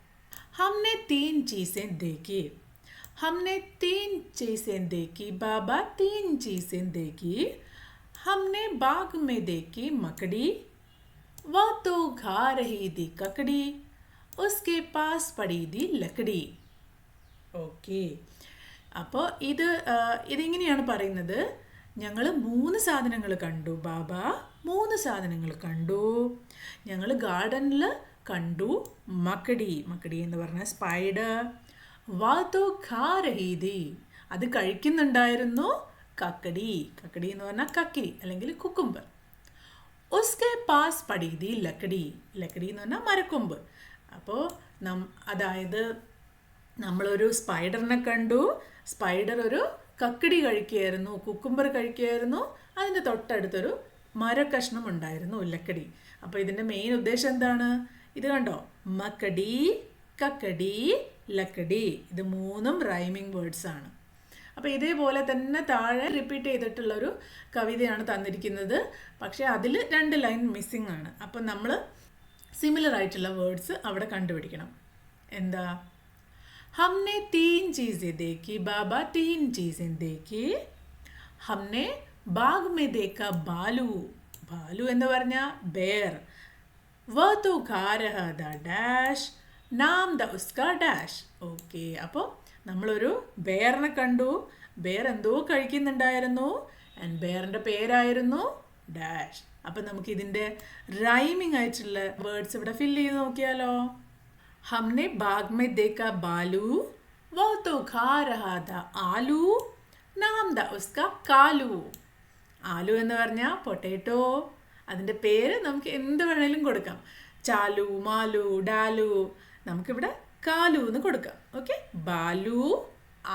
ഹംനെ 3 ചീസേं देखी. हमने 3 चीज़ें देखी बाबा, 3 चीज़ें देखी. हमने बाग में देखी मकड़ी, वो तो खा रही थी ककड़ी, उसके पास पड़ी थी लकड़ी. ഓക്കെ, അപ്പോൾ ഇതിങ്ങനെയാണ് പറയുന്നത്. ഞങ്ങൾ 3 സാധനങ്ങൾ കണ്ടു ബാബ, 3 സാധനങ്ങൾ കണ്ടു. ഞങ്ങൾ ഗാർഡനിൽ കണ്ടു മക്കടി. മക്കടി എന്ന് പറഞ്ഞാൽ സ്പൈഡർ. വാതോ ഖാ രഹി ഥി, അത് കഴിക്കുന്നുണ്ടായിരുന്നു. കക്കടി, കക്കടി എന്ന് പറഞ്ഞാൽ കക്കിരി അല്ലെങ്കിൽ കുക്കുംബർ. ഉസ്കെ പാസ് പടി ഥി ലക്കടി, ലക്കടി എന്ന് പറഞ്ഞാൽ മരക്കൊമ്പ്. അപ്പോൾ അതായത് നമ്മളൊരു സ്പൈഡറിനെ കണ്ടു. സ്പൈഡർ ഒരു കക്കടി കഴിക്കുകയായിരുന്നു, കുക്കുംബർ കഴിക്കുകയായിരുന്നു. അതിൻ്റെ തൊട്ടടുത്തൊരു മരക്കഷ്ണം ഉണ്ടായിരുന്നു, ലക്കടി. അപ്പോൾ ഇതിൻ്റെ മെയിൻ ഉദ്ദേശം എന്താണ്? ഇത് കണ്ടോ, മക്കടി, കക്കടി, ലക്കടി. ഇത് 3ഉം റൈമിംഗ് വേർഡ്സ് ആണ്. അപ്പോൾ ഇതേപോലെ തന്നെ താഴെ റിപ്പീറ്റ് ചെയ്തിട്ടുള്ളൊരു കവിതയാണ് തന്നിരിക്കുന്നത്. പക്ഷേ അതിൽ 2 ലൈൻ മിസ്സിംഗ് ആണ്. അപ്പം നമ്മൾ സിമിലർ ആയിട്ടുള്ള വേർഡ്സ് അവിടെ കണ്ടുപിടിക്കണം. എന്താ? हमने 3 चीज़ें देखी बाबा, 3 चीज़ें देखी. हमने बाग में देखा बालू. बालू എന്ന് പറഞ്ഞാൽ ബെയർ. वह तो खा रहा था डैश, नाम था उसका डैश. ഓക്കെ, അപ്പോൾ നമ്മളൊരു ബെയറിനെ കണ്ടു. ബെയർ എന്തോ കഴിക്കുന്നുണ്ടായിരുന്നു. ആൻഡ് ബെയറിൻ്റെ പേരായിരുന്നു ഡാഷ്. അപ്പം നമുക്ക് ഇതിൻ്റെ റൈമിംഗ് ആയിട്ടുള്ള വേർഡ്സ് ഇവിടെ ഫില്ല് ചെയ്ത് നോക്കിയാലോ. हमने बाग में देखा बालू, वो तो खा रहा था आलू, नाम था उसका कालू. ആലു എന്ന് പറഞ്ഞാൽ പൊട്ടാറ്റോ. അതിൻ്റെ പേര് നമുക്ക് എന്ത് വേണേലും കൊടുക്കാം. ചാലു, മാലു, ഡാലു. നമുക്കിവിടെ കാലു എന്ന് കൊടുക്കാം. ഓക്കെ, ബാലു,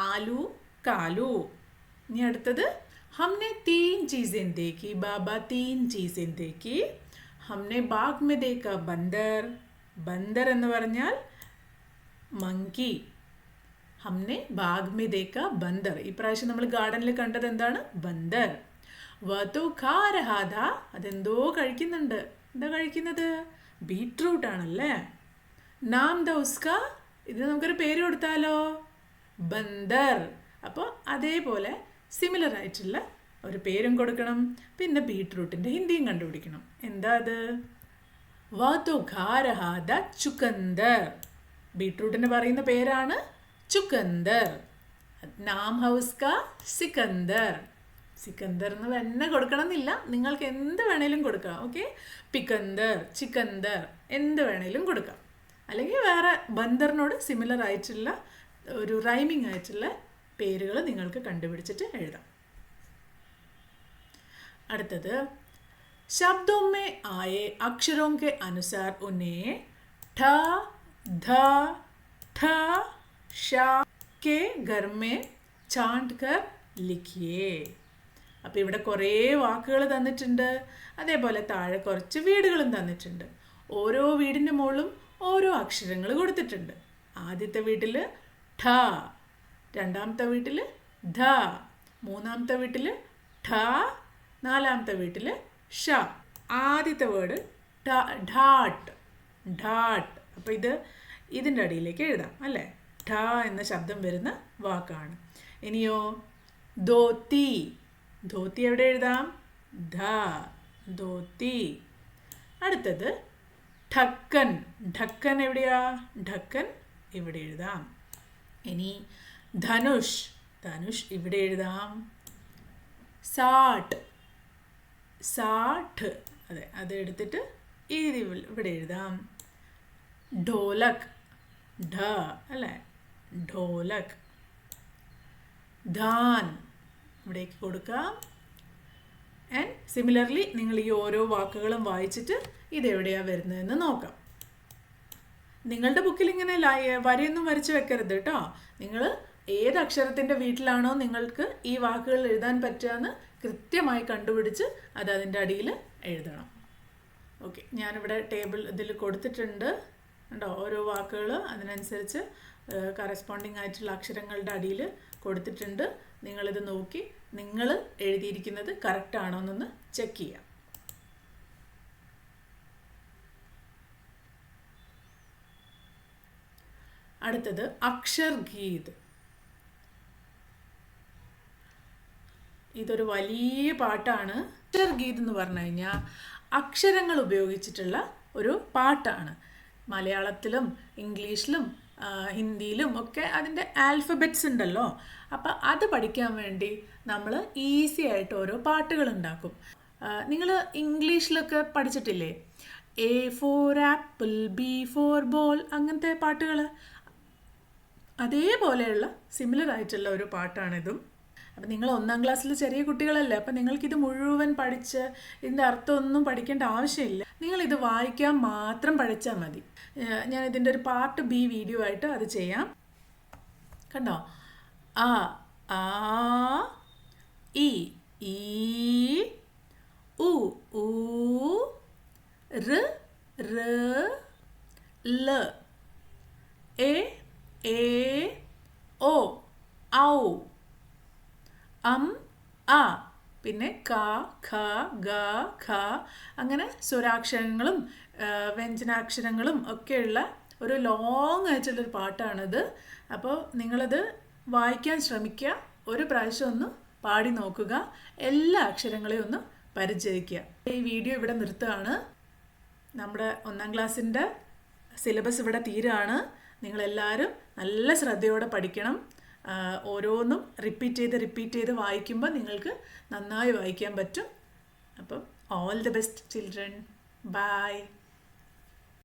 ആലു, കാലു. ഇനി അടുത്തത് हमने 3 चीज़ें देखी बाबा, 3 चीज़ें देखी. हमने बाग में देखा बंदर. ബന്ദർ എന്ന് പറഞ്ഞാൽ മങ്കി. ഹംനെ bag may ദേക്ക Bandar. ഈ പ്രാവശ്യം നമ്മൾ ഗാർഡനിൽ കണ്ടത് എന്താണ്? ബന്ദർ. വതോ ഖാ രഹാ ഥാ, അതെന്തോ കഴിക്കുന്നുണ്ട്. എന്താ കഴിക്കുന്നത്? ബീട്രൂട്ട് ആണല്ലേ. നാം ദ ഉസ്ക, ഇത് നമുക്കൊരു പേര് കൊടുത്താലോ, ബന്ദർ. അപ്പോൾ അതേപോലെ സിമിലർ ആയിട്ടുള്ള ഒരു പേരും കൊടുക്കണം. പിന്നെ ബീട്രൂട്ടിൻ്റെ ഹിന്ദിയും കണ്ടുപിടിക്കണം. എന്താ അത്? वह तो खा रहा था चुकंदर. ബീട്രൂട്ടിന് പറയുന്ന പേരാണ് ചുക്കന്ദർ. നാം ഹൗസ് കാ സിക്കന്ദർ. സിക്കന്ദർ എന്ന് തന്നെ കൊടുക്കണം എന്നില്ല, നിങ്ങൾക്ക് എന്ത് വേണേലും കൊടുക്കാം. ഓക്കെ, പിക്കന്ദർ, ചിക്കന്ദർ എന്ത് വേണേലും കൊടുക്കാം. അല്ലെങ്കിൽ വേറെ ബന്ദറിനോട് സിമിലർ ആയിട്ടുള്ള ഒരു റൈമിംഗ് ആയിട്ടുള്ള പേരുകൾ നിങ്ങൾക്ക് കണ്ടുപിടിച്ചിട്ട് എഴുതാം. അടുത്തത്, शब्दों में आए अक्षरों के अनुसार उन्हें ठ, ध, ठ, श के घर में छांट कर लिखिए. അപ്പോൾ ഇവിടെ കുറേ വാക്കുകൾ തന്നിട്ടുണ്ട്. അതേപോലെ താഴെ കുറച്ച് വീടുകളും തന്നിട്ടുണ്ട്. ഓരോ വീടിൻ്റെ മുകളിലും ഓരോ അക്ഷരങ്ങൾ കൊടുത്തിട്ടുണ്ട്. ആദ്യത്തെ വീട്ടിൽ ഠ, രണ്ടാമത്തെ വീട്ടിൽ ധ, മൂന്നാമത്തെ വീട്ടിൽ ഠ, നാലാമത്തെ വീട്ടിൽ ഷ. ആദ്യത്തെ വേർഡ് ഢാട്ട്, ഢാട്ട്. അപ്പോൾ ഇതിൻ്റെ അടിയിലേക്ക് എഴുതാം അല്ലേ. ഠ എന്ന ശബ്ദം വരുന്ന വാക്കാണ്. ഇനിയോ ധോത്തി, ധോത്തി എവിടെ എഴുതാം? ധ, ധോത്തി. അടുത്തത് ഢക്കൻ, ഢക്കൻ എവിടെയാ? ഢക്കൻ ഇവിടെ എഴുതാം. ഇനി ധനുഷ്, ധനുഷ് ഇവിടെ എഴുതാം. സാട്ട്, സാഠ്, അതെ അത് എടുത്തിട്ട് ഇവിടെ എഴുതാം. ഢോലക്, ഢ അല്ലേ, ഢോലക്. ധാൻ ഇവിടേക്ക് കൊടുക്കാം. ആൻഡ് സിമിലർലി നിങ്ങൾ ഈ ഓരോ വാക്കുകളും വായിച്ചിട്ട് ഇതെവിടെയാണ് വരുന്നതെന്ന് നോക്കാം. നിങ്ങളുടെ ബുക്കിൽ ഇങ്ങനെ വരയൊന്നും വരച്ച് വെക്കരുത് കേട്ടോ. നിങ്ങൾ ഏത് അക്ഷരത്തിൻ്റെ വീട്ടിലാണോ നിങ്ങൾക്ക് ഈ വാക്കുകൾ എഴുതാൻ പറ്റുകയെന്ന് കൃത്യമായി കണ്ടുപിടിച്ച് അത് അതിൻ്റെ അടിയിൽ എഴുതണം. ഓക്കെ, ഞാനിവിടെ ടേബിൾ ഇതിൽ കൊടുത്തിട്ടുണ്ട് കണ്ടോ. ഓരോ വാക്കുകൾ അതിനനുസരിച്ച് കറസ്പോണ്ടിങ് ആയിട്ടുള്ള അക്ഷരങ്ങളുടെ അടിയിൽ കൊടുത്തിട്ടുണ്ട്. നിങ്ങളിത് നോക്കി നിങ്ങൾ എഴുതിയിരിക്കുന്നത് കറക്റ്റ് ആണോ എന്നൊന്ന് ചെക്ക് ചെയ്യാം. അടുത്തത് അക്ഷർ ഗീത്. ഇതൊരു വലിയ പാട്ടാണ്. അക്ഷർ ഗീത് എന്ന് പറഞ്ഞു കഴിഞ്ഞാൽ അക്ഷരങ്ങൾ ഉപയോഗിച്ചിട്ടുള്ള ഒരു പാട്ടാണ്. മലയാളത്തിലും ഇംഗ്ലീഷിലും ഹിന്ദിയിലും ഒക്കെ അതിൻ്റെ ആൽഫബറ്റ്സ് ഉണ്ടല്ലോ. അപ്പം അത് പഠിക്കാൻ വേണ്ടി നമ്മൾ ഈസി ആയിട്ട് ഓരോ പാട്ടുകൾ ഉണ്ടാക്കും. നിങ്ങൾ ഇംഗ്ലീഷിലൊക്കെ പഠിച്ചിട്ടില്ലേ? A for apple, B for ball, അങ്ങനത്തെ പാട്ടുകൾ. അതേപോലെയുള്ള സിമിലർ ആയിട്ടുള്ള ഒരു പാട്ടാണിതും. അപ്പം നിങ്ങൾ 1ാം ക്ലാസ്സിൽ ചെറിയ കുട്ടികളല്ലേ, അപ്പം നിങ്ങൾക്കിത് മുഴുവൻ പഠിച്ച് ഇതിൻ്റെ അർത്ഥമൊന്നും പഠിക്കേണ്ട ആവശ്യമില്ല. നിങ്ങളിത് വായിക്കാൻ മാത്രം പഠിച്ചാൽ മതി. ഞാൻ ഇതിൻ്റെ ഒരു പാർട്ട് ബി വീഡിയോ ആയിട്ട് അത് ചെയ്യാം. കണ്ടോ? ആ, ആ, ഇ, ഈ, ഉ, ഊ, ഋ, ഋ, ല, എ, ഓ, ഔ, ആ, പിന്നെ ക, ഖ, ഗ, ഖ, അങ്ങനെ സ്വരാക്ഷരങ്ങളും വ്യഞ്ജനാക്ഷരങ്ങളും ഒക്കെയുള്ള ഒരു ലോങ് ആയിട്ടുള്ളൊരു പാട്ടാണിത്. അപ്പോൾ നിങ്ങളത് വായിക്കാൻ ശ്രമിക്കുക. ഒരു പ്രാവശ്യം ഒന്ന് പാടി നോക്കുക. എല്ലാ അക്ഷരങ്ങളെയും ഒന്ന് പരിചയിക്കുക. ഈ വീഡിയോ ഇവിടെ നിർത്തുകയാണ്. നമ്മുടെ 1ാം ക്ലാസ്സിൻ്റെ സിലബസ് ഇവിടെ തീരുകയാണ്. നിങ്ങളെല്ലാവരും നല്ല ശ്രദ്ധയോടെ പഠിക്കണം. ഓരോന്നും റിപ്പീറ്റ് ചെയ്ത് വായിക്കുമ്പോൾ നിങ്ങൾക്ക് നന്നായി വായിക്കാൻ പറ്റും. അപ്പം all the best children. By.